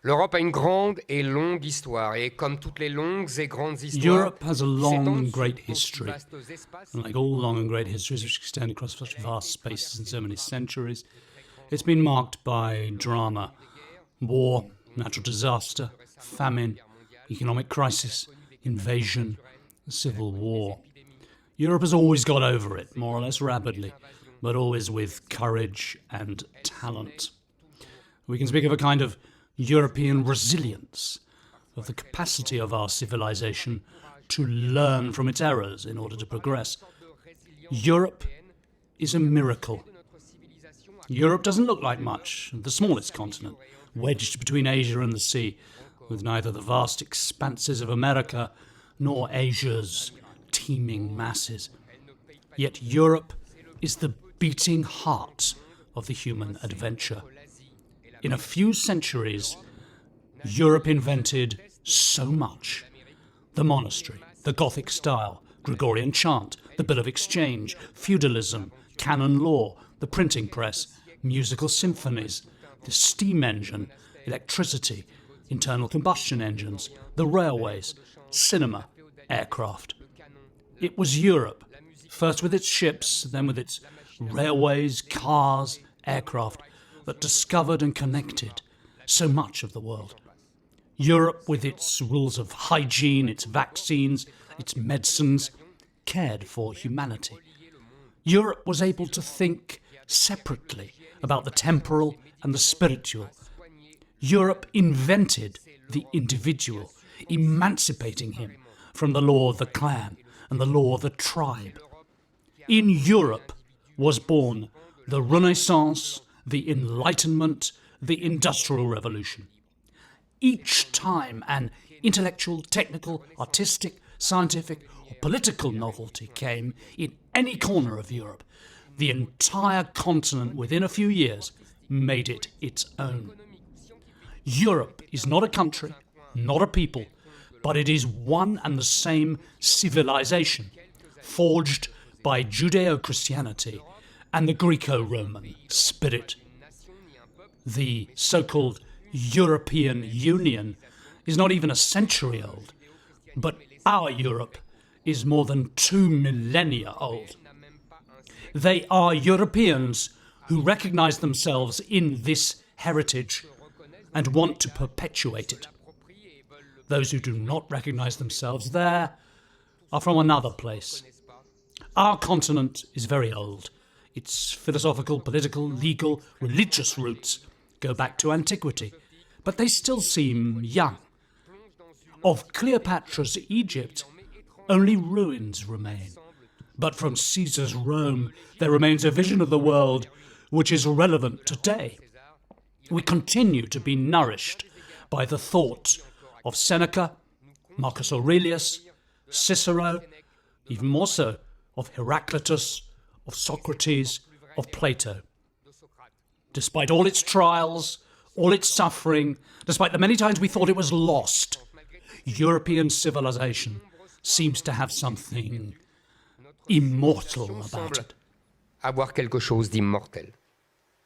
L'Europe a une grande et longue histoire, et comme toutes les longues et grandes histoires, Europe has a long and great history, and like all long and great histories which extend across such vast spaces and so many centuries, it's been marked by drama, war, natural disaster, famine, economic crisis, invasion, civil war. Europe has always got over it, more or less rapidly, but always with courage and talent. We can speak of a kind of European resilience, of the capacity of our civilization to learn from its errors in order to progress. Europe is a miracle. Europe doesn't look like much, the smallest continent, wedged between Asia and the sea, with neither the vast expanses of America nor Asia's teeming masses. Yet Europe is the beating heart of the human adventure. In a few centuries, Europe invented so much. The monastery, the Gothic style, Gregorian chant, the Bill of Exchange, feudalism, canon law, the printing press, musical symphonies, the steam engine, electricity, internal combustion engines, the railways, cinema, aircraft. It was Europe, first with its ships, then with its railways, cars, aircraft, that discovered and connected so much of the world. Europe, with its rules of hygiene, its vaccines, its medicines, cared for humanity. Europe was able to think separately about the temporal and the spiritual. Europe invented the individual, emancipating him from the law of the clan and the law of the tribe. In Europe was born the Renaissance, the Enlightenment, the Industrial Revolution. Each time an intellectual, technical, artistic, scientific, or political novelty came in any corner of Europe, the entire continent within a few years made it its own. Europe is not a country, not a people, but it is one and the same civilization, forged by Judæo-Christianity and the Græco-Roman spirit. The so-called European Union is not even a century old, but our Europe is more than 2 millennia old. They are Europeans who recognize themselves in this heritage and want to perpetuate it. Those who do not recognize themselves there are from another place. Our continent is very old. Its philosophical, political, legal, religious roots go back to antiquity, but they still seem young. Of Cleopatra's Egypt, only ruins remain. But from Cæsar's Rome, there remains a vision of the world which is relevant today. We continue to be nourished by the thought of Seneca, Marcus Aurelius, Cicero, even more so of Heraclitus, of Socrates, of Plato. Despite all its trials, all its suffering, despite the many times we thought it was lost, European civilization seems to have something immortal about it. Avoir quelque chose d'immortel.